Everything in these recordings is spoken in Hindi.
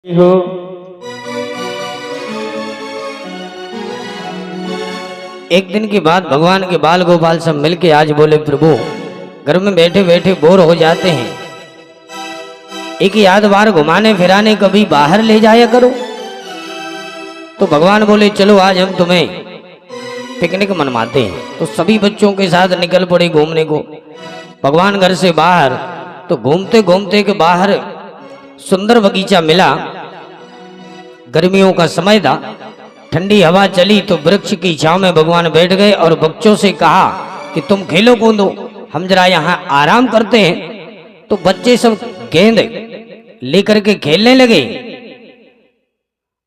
हो। एक दिन की बात, भगवान के बाल गोपाल सब मिलके आज बोले, प्रभु घर में बैठे बैठे बोर हो जाते हैं, एक आध बार घुमाने फिराने कभी बाहर ले जाया करो। तो भगवान बोले, चलो आज हम तुम्हें पिकनिक मनवाते हैं। तो सभी बच्चों के साथ निकल पड़े घूमने को। भगवान घर से बाहर, तो घूमते घूमते के बाहर सुंदर बगीचा मिला। गर्मियों का समय था, ठंडी हवा चली तो वृक्ष की छांव में भगवान बैठ गए और बच्चों से कहा कि तुम खेलो कूदो, हम जरा यहाँ आराम करते हैं। तो बच्चे सब गेंद लेकर के खेलने लगे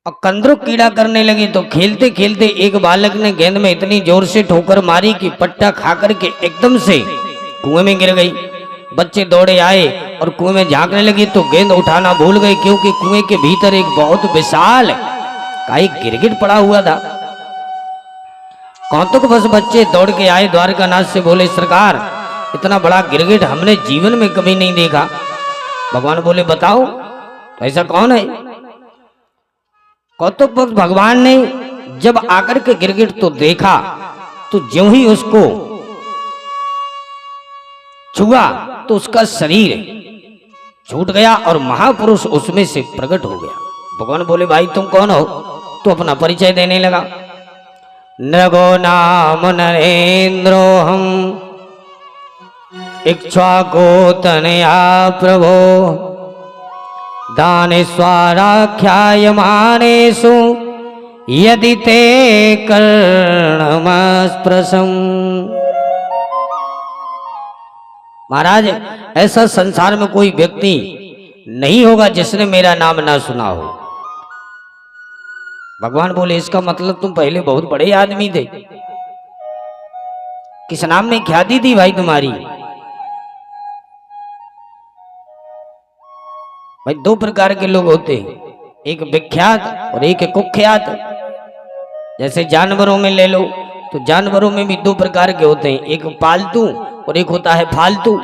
और कंदरू कीड़ा करने लगे। तो खेलते खेलते एक बालक ने गेंद में इतनी जोर से ठोकर मारी कि पट्टा खा करके एकदम से कुएं में गिर गई। बच्चे दौड़े आए और कुएं में झांकने लगे तो गेंद उठाना भूल गए, क्योंकि कुएं के भीतर एक बहुत विशाल काई गिरगिट पड़ा हुआ था। कौतुक बस बच्चे दौड़ के आए, द्वारकानाथ से बोले, सरकार इतना बड़ा गिरगिट हमने जीवन में कभी नहीं देखा। भगवान बोले, बताओ तो ऐसा कौन है। कौतुक बस भगवान ने जब आकर के गिरगिट तो देखा, तो ज्यों ही उसको छुआ तो उसका शरीर छूट गया और महापुरुष उसमें से प्रकट हो गया। भगवान बोले, भाई तुम कौन हो। तो अपना परिचय देने लगा। नृगो नाम नरेंद्रो हम इक्ष्वाको तनया प्रभो दानेश्वराख्यायमानेषु यदि ते कर्णमस्पृशम्। महाराज, ऐसा संसार में कोई व्यक्ति नहीं होगा जिसने मेरा नाम ना सुना हो। भगवान बोले, इसका मतलब तुम पहले बहुत बड़े आदमी थे। किस नाम में ख्याति थी भाई तुम्हारी। भाई दो प्रकार के लोग होते हैं, एक विख्यात और एक कुख्यात। जैसे जानवरों में ले लो तो जानवरों में भी दो प्रकार के होते हैं, एक पालतू और एक होता है फालतू।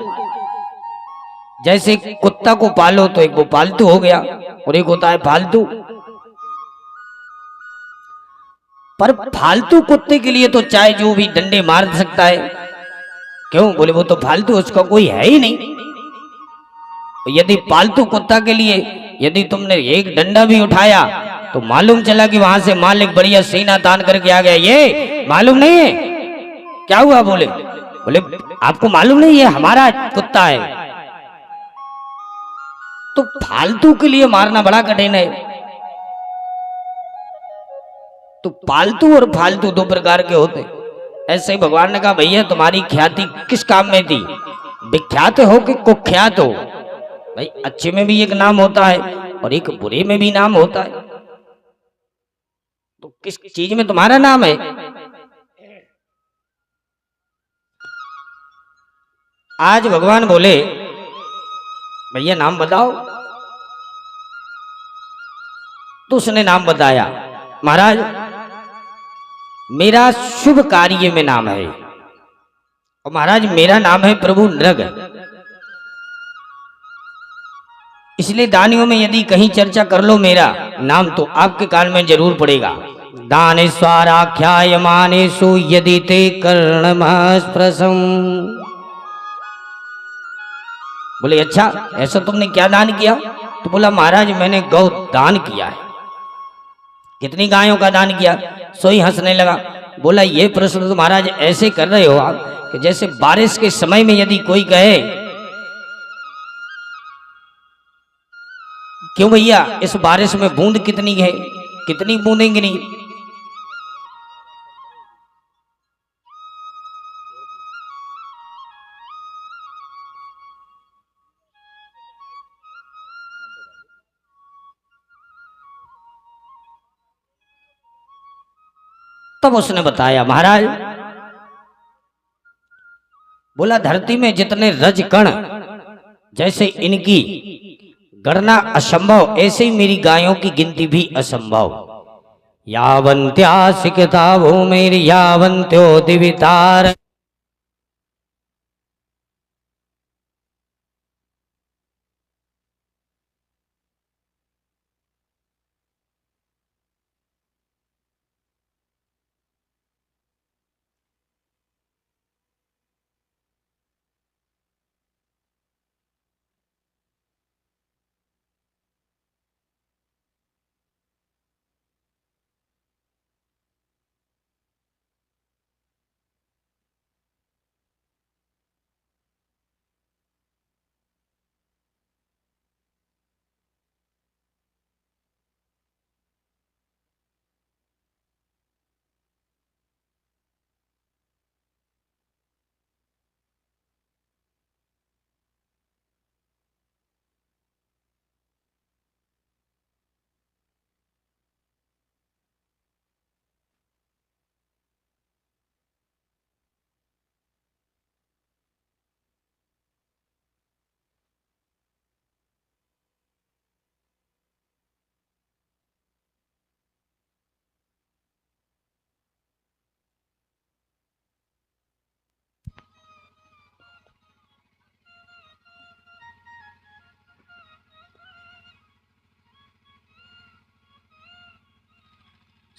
जैसे कुत्ता को पालो तो एक वो पालतू हो गया और एक होता है फालतू। पर फालतू कुत्ते के लिए तो चाहे जो भी डंडे मार सकता है। क्यों बोले, वो तो फालतू, उसका कोई है ही नहीं। यदि पालतू कुत्ता के लिए यदि तुमने एक डंडा भी उठाया तो मालूम चला कि वहां से मालिक बढ़िया सीना तान करके आ गया, ये मालूम नहीं है क्या हुआ। बोले आपको मालूम नहीं है हमारा कुत्ता है। तो फालतू के लिए मारना बड़ा कठिन है। तो पालतू और फालतू दो प्रकार के होते। ऐसे ही भगवान ने कहा, भैया तुम्हारी ख्याति किस काम में थी, विख्यात हो कि कुख्यात हो। भाई अच्छे में भी एक नाम होता है और एक बुरे में भी नाम होता है। तो किस चीज में तुम्हारा नाम है। आज भगवान बोले, भैया नाम बताओ। तो उसने नाम बताया, महाराज मेरा शुभ कार्य में नाम है और महाराज मेरा नाम है प्रभु नृग। इसलिए दानियों में यदि कहीं चर्चा कर लो मेरा नाम तो आपके कान में जरूर पड़ेगा। दानेश्वराख्यायमानेषु यदि ते कर्णमस्पृशम्। बोले, अच्छा ऐसा तुमने क्या दान किया। तो बोला, महाराज मैंने गौ दान किया है। कितनी गायों का दान किया। सोई हंसने लगा, बोला, ये प्रश्न तो महाराज ऐसे कर रहे हो आप कि जैसे बारिश के समय में यदि कोई कहे, क्यों भैया इस बारिश में बूंद कितनी है, कितनी बूंदें गिनी। तब उसने बताया, महाराज बोला, धरती में जितने रज कण, जैसे इनकी गणना असंभव, ऐसे ही मेरी गायों की गिनती भी असंभव। यावन्त्यासिकता भूमिर यावन्त्यो दिवितार।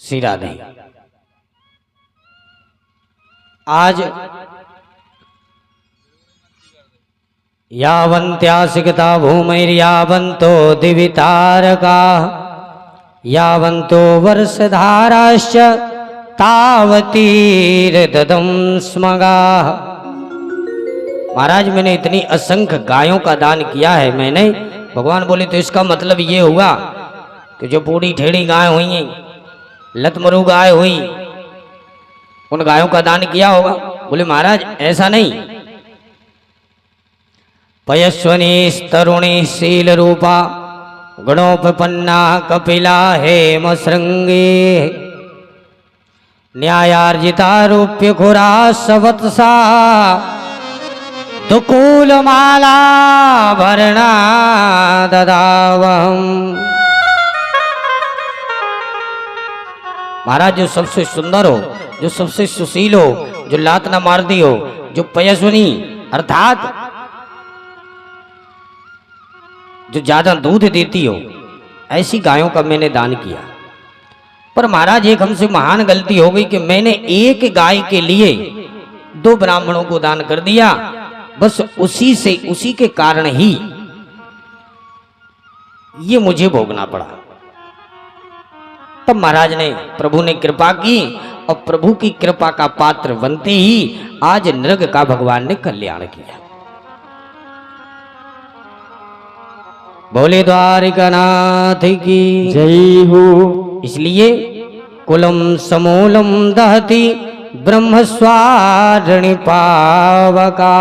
श्री राधे। आज यावन्त्यासिकता भूमैर्यावन्तो दिवितारका यावन्तो वर्षधाराश्च तावतीर्ददं स्मगा। महाराज मैंने इतनी असंख्य गायों का दान किया है मैंने। भगवान बोले तो इसका मतलब ये हुआ कि जो बूढ़ी ठेड़ी गाय हुई, लतमरू गाय हुई, उन गायों का दान किया होगा। बोले महाराज ऐसा नहीं, पयस्वनी तरुणी शील रूपा गुणोपन्ना कपिला हेम श्रृंगे न्यायार्जिता रूप्य खुरा सवत्सा दुकूल माला भरणा ददावहम। महाराज जो सबसे सुंदर हो, जो सबसे सुशील हो, जो लात न मारती हो, जो पयस्वनी अर्थात जो ज्यादा दूध देती हो, ऐसी गायों का मैंने दान किया। पर महाराज एक हमसे महान गलती हो गई कि मैंने एक गाय के लिए 2 ब्राह्मणों को दान कर दिया। बस उसी के कारण ही ये मुझे भोगना पड़ा। तब महाराज ने, प्रभु ने कृपा की और प्रभु की कृपा का पात्र बनते ही आज नृग का भगवान ने कल्याण किया। बोले द्वारिकानाथ की जय हो। इसलिए कुलम समूलम दहति ब्रह्मस्वारणि पावका।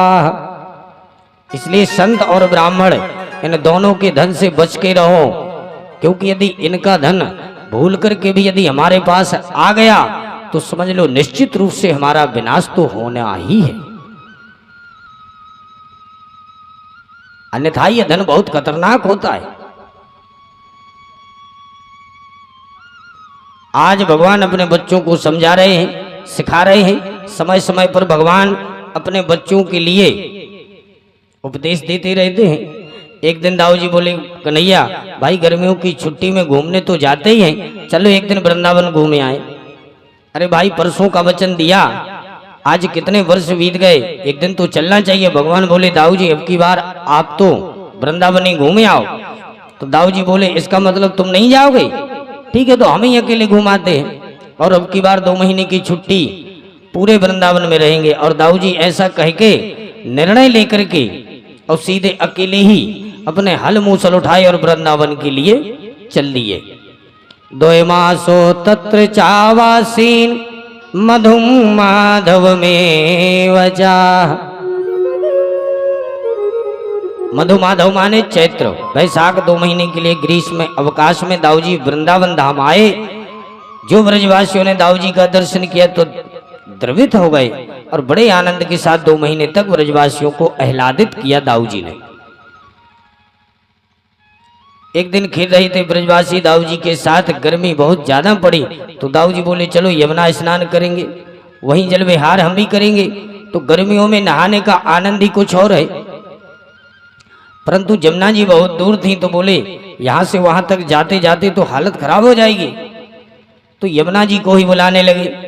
इसलिए संत और ब्राह्मण इन दोनों के धन से बच के रहो, क्योंकि यदि इनका धन भूल करके भी यदि हमारे पास आ गया तो समझ लो निश्चित रूप से हमारा विनाश तो होना ही है। अन्यथा यह धन बहुत खतरनाक होता है। आज भगवान अपने बच्चों को समझा रहे हैं, सिखा रहे हैं। समय समय पर भगवान अपने बच्चों के लिए उपदेश देते रहते हैं। एक दिन दाऊ जी बोले, कन्हैया भाई गर्मियों की छुट्टी में घूमने तो जाते ही हैं, चलो एक दिन वृंदावन घूमे आए। अरे भाई परसों का वचन दिया, आज कितने वर्ष बीत गए, एक दिन तो चलना चाहिए। भगवान बोले दाऊ जी अब की बार आप तो वृंदावन ही घूमे आओ। तो दाऊ जी बोले इसका मतलब तुम नहीं जाओगे? ठीक है तो हम ही अकेले घुमाते हैं और अब की बार 2 महीने की छुट्टी पूरे वृंदावन में रहेंगे। और दाऊ जी ऐसा कह के निर्णय लेकर के और सीधे अकेले ही अपने हल मूसल उठाए और वृंदावन के लिए चल दिए। 2 मासो तत्र चावासीन मधुम माधव में वजा। मधु माधव माने चैत्र वैशाख 2 महीने के लिए ग्रीष्म में अवकाश में दाऊजी वृंदावन धाम आए। जो ब्रजवासियों ने दाऊजी का दर्शन किया तो द्रवित हो गए और बड़े आनंद के साथ 2 महीने तक ब्रजवासियों को आह्लादित किया दाऊजी ने। एक दिन खेल रहे थे ब्रजवासी दाऊजी के साथ, गर्मी बहुत ज्यादा पड़ी तो दाऊजी बोले चलो यमुना स्नान करेंगे, वहीं जल विहार हम भी करेंगे। तो गर्मियों में नहाने का आनंद ही कुछ और है, परंतु जमुना जी बहुत दूर थी तो बोले यहां से वहां तक जाते जाते तो हालत खराब हो जाएगी। तो यमुना जी को ही बुलाने लगे।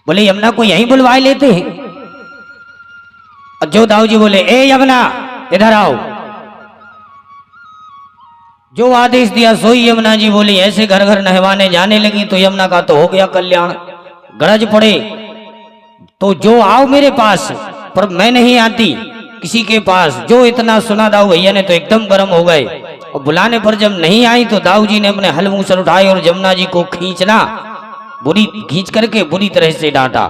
बोले यमुना को यहीं बुलवाए लेते हैं। और जो दाऊ जी बोले ए यमुना इधर आओ, जो आदेश दिया सोई यमुना जी बोली। ऐसे घर घर नहवाने जाने लगी तो यमुना का तो हो गया कल्याण। गरज पड़े तो जो आओ मेरे पास, पर मैं नहीं आती किसी के पास। जो इतना सुना दाऊ भैया ने तो एकदम गर्म हो गए और बुलाने पर जब नहीं आई तो दाऊ जी ने अपने हल मूसल उठाए और यमुना जी को खींच करके बुरी तरह से डांटा।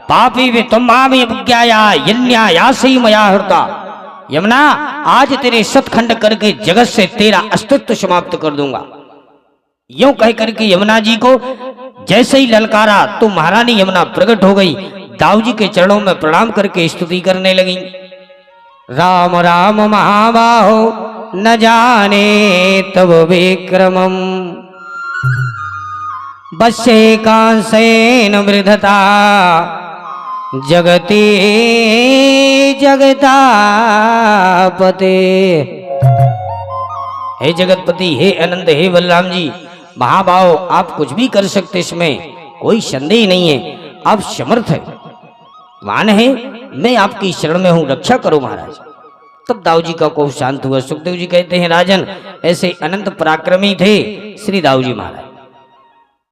पापी वे तुम मया हृता। यमुना आज तेरे सतखंड करके जगत से तेरा अस्तित्व समाप्त कर दूंगा। यूं कह करके यमुना जी को जैसे ही ललकारा तो महारानी यमुना प्रकट हो गई। दाऊ जी के चरणों में प्रणाम करके स्तुति करने लगी। राम राम महाबाहो न जाने तब विक्रमम, बसे कांसेन वृधता जगती जगतापते। हे जगतपति, हे अनंत, हे बलराम जी, महाभाव आप कुछ भी कर सकते, इसमें कोई संदेह नहीं है। आप समर्थ है, मान है, मैं आपकी शरण में हूं, रक्षा करो महाराज। तब दाऊ जी का कोप शांत हुआ। सुखदेव जी कहते हैं, राजन ऐसे अनंत पराक्रमी थे श्री दाऊ जी महाराज।